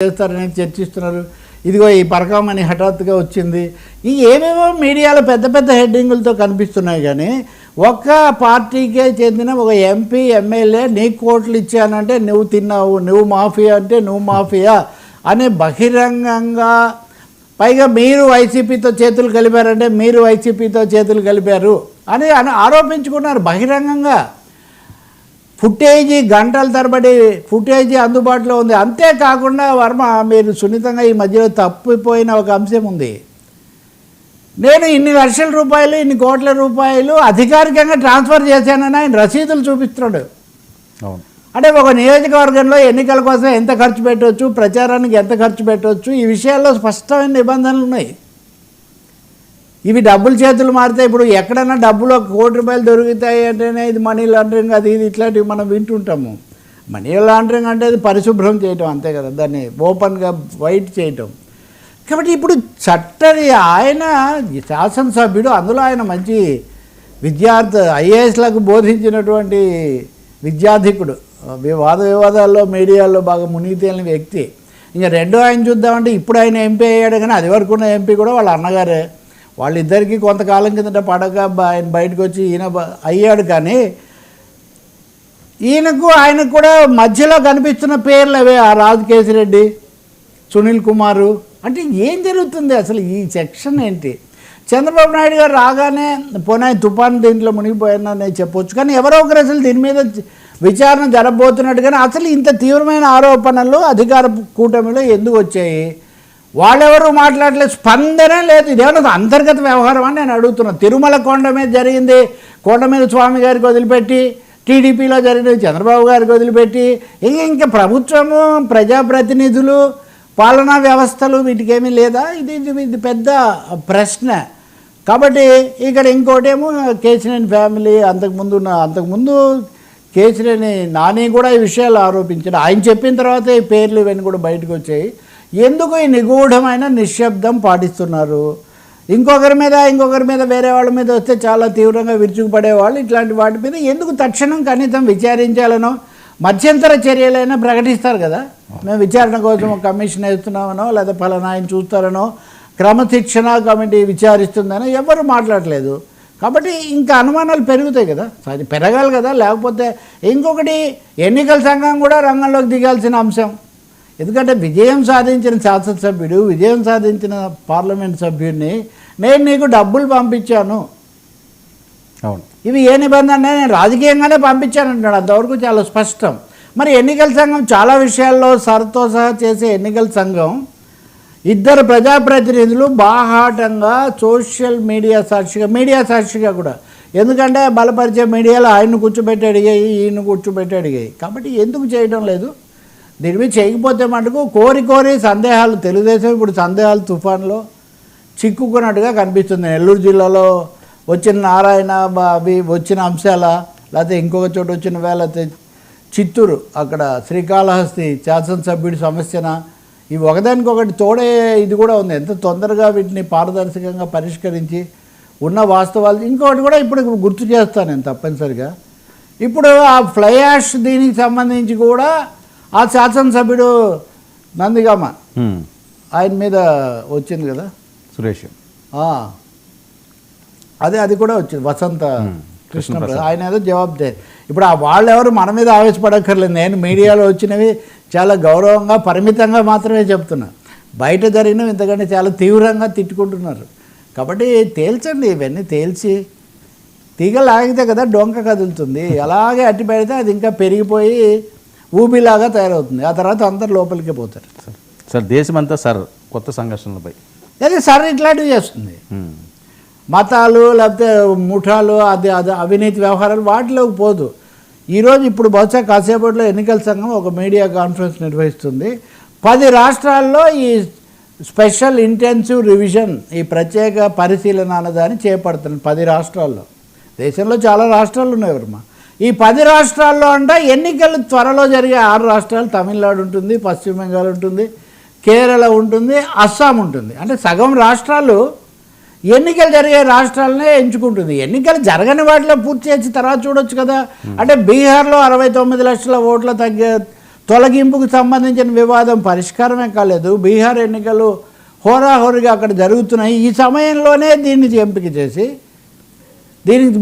చేస్తారని చర్చిస్తున్నారు. ఇదిగో ఈ పరకామణి హఠాత్తుగా వచ్చింది. ఈ ఏమేమో మీడియాలో పెద్ద పెద్ద హెడ్డింగులతో కనిపిస్తున్నాయి. కానీ ఒక్క పార్టీకే చెందిన ఒక ఎంపీ ఎమ్మెల్యే నీకు కోట్లు ఇచ్చానంటే నువ్వు తిన్నావు, నువ్వు మాఫియా అంటే నువ్వు మాఫియా అనే బహిరంగంగా, పైగా మీరు వైసీపీతో చేతులు కలిపారంటే మీరు వైసీపీతో చేతులు కలిపారు అని ఆరోపించుకున్నారు బహిరంగంగా. ఫుటేజీ గంటల తరబడి ఫుటేజీ అందుబాటులో ఉంది. అంతేకాకుండా వర్మ మీరు సున్నితంగా ఈ మధ్యలో తప్పిపోయిన ఒక అంశం ఉంది. నేను ఇన్ని లక్షల రూపాయలు, ఇన్ని కోట్ల రూపాయలు అధికారికంగా ట్రాన్స్ఫర్ చేశానని ఆయన రసీదులు చూపిస్తున్నాడు. అంటే ఒక నియోజకవర్గంలో ఎన్నికల కోసం ఎంత ఖర్చు పెట్టవచ్చు, ప్రచారానికి ఎంత ఖర్చు పెట్టవచ్చు, ఈ విషయాల్లో స్పష్టమైన నిబంధనలు ఉన్నాయి. ఇవి డబ్బులు చేతులు మారితే ఇప్పుడు ఎక్కడైనా డబ్బులు ₹1 కోటి దొరుకుతాయి అంటేనే ఇది మనీ లాండరింగ్, అది ఇది ఇట్లాంటివి మనం వింటుంటాము. మనీ లాండరింగ్ అంటే అది పరిశుభ్రం చేయటం అంతే కదా, దాన్ని ఓపెన్గా వైట్ చేయటం. కాబట్టి ఇప్పుడు ఆయన శాసనసభ్యుడు, అందులో ఆయన మంచి విద్యార్థి, ఐఏఎస్లకు బోధించినటువంటి విద్యాధికుడు, వాద వివాదాల్లో మీడియాలో బాగా మునిగి తేలిన వ్యక్తి. ఇంకా రెండో ఆయన చూద్దామంటే ఇప్పుడు ఆయన ఎంపీ అయ్యాడు, కానీ అది వరకు ఉన్న ఎంపీ కూడా వాళ్ళ అన్నగారే. వాళ్ళిద్దరికీ కొంతకాలం కిందట పడక ఆయన బయటకు వచ్చి ఈయన అయ్యాడు. కానీ ఆయనకు కూడా మధ్యలో కనిపిస్తున్న పేర్లు అవే, ఆ రాజకేశిరెడ్డి, సునీల్ కుమారు. అంటే ఏం జరుగుతుంది అసలు? ఈ సెక్షన్ ఏంటి? చంద్రబాబు నాయుడు గారు రాగానే పోనీ తుఫాను దీంట్లో మునిగిపోయినని చెప్పొచ్చు, కానీ ఎవరో ఒకరు అసలు దీని మీద విచారణ జరగబోతున్నట్టు. కానీ అసలు ఇంత తీవ్రమైన ఆరోపణలు అధికార కూటమిలో ఎందుకు వచ్చాయి? వాళ్ళెవరూ మాట్లాడలేదు, స్పందనే లేదు. ఇదేమన్నా అంతర్గత వ్యవహారం అని నేను అడుగుతున్నాను. తిరుమల కొండ మీద జరిగింది కొండ మీద స్వామి గారికి వదిలిపెట్టి, టీడీపీలో జరిగినది చంద్రబాబు గారికి వదిలిపెట్టి, ఇంకా ప్రభుత్వము, ప్రజాప్రతినిధులు, పాలనా వ్యవస్థలు వీటికేమీ లేదా? ఇది పెద్ద ప్రశ్న. కాబట్టి ఇక్కడ ఇంకోటేమో కేశినేని ఫ్యామిలీ, అంతకుముందు కేశినేని నాని కూడా ఈ విషయాలు ఆరోపించాడు. ఆయన చెప్పిన తర్వాత ఈ పేర్లు ఇవన్నీ కూడా బయటకు వచ్చాయి. ఎందుకు ఈ నిగూఢమైన నిశ్శబ్దం పాటిస్తున్నారు? ఇంకొకరి మీద వేరే వాళ్ళ మీద వస్తే చాలా తీవ్రంగా విరుచుకుపడేవాళ్ళు. ఇట్లాంటి వాటి మీద ఎందుకు తక్షణం కనీసం విచారించాలనో, మధ్యంతర చర్యలైనా ప్రకటిస్తారు కదా. మేము విచారణ కోసం ఒక కమిషన్ వేస్తున్నామనో, లేదా ఫలానా ఆయన చూస్తారనో, క్రమశిక్షణ కమిటీ విచారిస్తుందనో ఎవరు మాట్లాడలేదు. కాబట్టి ఇంకా అనుమానాలు పెరుగుతాయి కదా, అది పెరగాలి కదా. లేకపోతే ఇంకొకటి, ఎన్నికల సంఘం కూడా రంగంలోకి దిగాల్సిన అంశం. ఎందుకంటే విజయం సాధించిన శాసనసభ్యుడు, విజయం సాధించిన పార్లమెంట్ సభ్యుడిని నేను నీకు డబ్బులు పంపించాను, అవును, ఇవి ఏ నిబంధన, నేను రాజకీయంగానే పంపించాను అంటున్నాడు. అంతవరకు చాలా స్పష్టం. మరి ఎన్నికల సంఘం చాలా విషయాల్లో సరతో సహా చేసే ఎన్నికల సంఘం ఇద్దరు ప్రజాప్రతినిధులు బాహాటంగా సోషల్ మీడియా సాక్షిగా కూడా, ఎందుకంటే బలపరిచే మీడియాలో ఆయన్ని కూర్చోబెట్టి అడిగాయి, ఈయన కూర్చోబెట్టి అడిగాయి. కాబట్టి ఎందుకు చేయడం లేదు? దీని మీద చేయకపోతే మటుకు కోరి సందేహాలు, తెలుగుదేశం ఇప్పుడు సందేహాలు తుఫాన్లో చిక్కుకున్నట్టుగా కనిపిస్తుంది. నెల్లూరు జిల్లాలో వచ్చిన నారాయణ అవి వచ్చిన అంశాల, లేకపోతే ఇంకొక చోట వచ్చిన వేళ చిత్తూరు అక్కడ శ్రీకాళహస్తి శాసనసభ్యుడి సమస్యన, ఇవి ఒకదానికొకటి తోడే ఇది కూడా ఉంది. ఎంత తొందరగా వీటిని పారదర్శకంగా పరిష్కరించి ఉన్న వాస్తవాలు. ఇంకొకటి కూడా ఇప్పుడు గుర్తు చేస్తాను నేను తప్పనిసరిగా. ఇప్పుడు ఆ ఫ్లై యాష్ దీనికి సంబంధించి కూడా ఆ శాసనసభ్యుడు నందిగామ ఆయన మీద వచ్చింది కదా, సురేష్, అది కూడా వచ్చింది, వసంత కృష్ణ, ఆయన ఏదో జవాబు. ఇప్పుడు ఆ వాళ్ళెవరు మన మీద ఆవేశపడక్కర్లేదు. నేను మీడియాలో వచ్చినవి చాలా గౌరవంగా, పరిమితంగా మాత్రమే చెప్తున్నా. బయట జరిగినవి ఇంతకంటే చాలా తీవ్రంగా తిట్టుకుంటున్నారు. కాబట్టి తేల్చండి, ఇవన్నీ తేల్చి తీగలాగితే కదా డొంక కదులుతుంది. అలాగే అట్టి పెడితే అది ఇంకా పెరిగిపోయి ఊబిలాగా తయారవుతుంది. ఆ తర్వాత అందరు లోపలికే పోతారు. సార్ దేశమంతా సార్ కొత్త సంఘర్షణలపై అదే సార్ ఇట్లాంటివి చేస్తుంది. మతాలు లేకపోతే ముఠాలు, అది అవినీతి వ్యవహారాలు వాటిలోకి పోదు. ఈరోజు ఇప్పుడు బహుశా కాసేపట్లో ఎన్నికల సంఘం ఒక మీడియా కాన్ఫరెన్స్ నిర్వహిస్తుంది. 10 రాష్ట్రాల్లో ఈ స్పెషల్ ఇంటెన్సివ్ రివిజన్, ఈ ప్రత్యేక పరిశీలన అన్నదాన్ని చేపడుతుంది 10 రాష్ట్రాల్లో. దేశంలో చాలా రాష్ట్రాలు ఉన్నాయి వర్మ. ఈ 10 రాష్ట్రాల్లో అంటే ఎన్నికలు త్వరలో జరిగే 6 రాష్ట్రాలు, తమిళనాడు ఉంటుంది, పశ్చిమ బెంగాల్ ఉంటుంది, కేరళ ఉంటుంది, అస్సాం ఉంటుంది. అంటే సగం రాష్ట్రాలు ఎన్నికలు జరిగే రాష్ట్రాలనే ఎంచుకుంటుంది. ఎన్నికలు జరగని వాటిలో పూర్తి చేసి తర్వాత చూడొచ్చు కదా. అంటే బీహార్లో 69 లక్షల ఓట్ల తొలగింపుకు సంబంధించిన వివాదం పరిష్కారమే కాలేదు. బీహార్ ఎన్నికలు హోరాహోరీగా అక్కడ జరుగుతున్నాయి. ఈ సమయంలోనే దీన్ని ఎంపిక చేసి దీనికి